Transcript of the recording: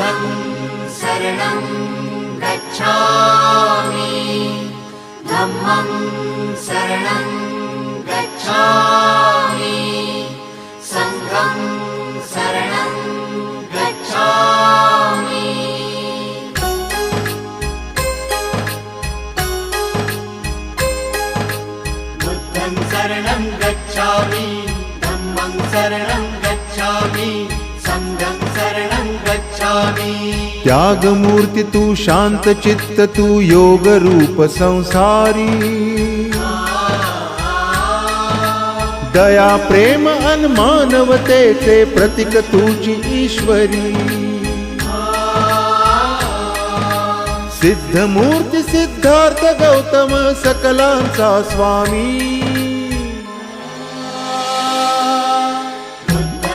बुद्धं शरणं गच्छामि धम्मं शरणं गच्छामि संघं शरणं गच्छामि बुद्धं शरणं गच्छामि धम्मं शरणं गच्छामि संघं शरणं गच्छामि त्यागमूर्ती तू शांत चित्त तू योग रूप संसारी दया प्रेम अन मानवतेचे प्रतीक तुझी ईश्वरी सिद्धमूर्ती सिद्धार्थ गौतम सकलांचा स्वामी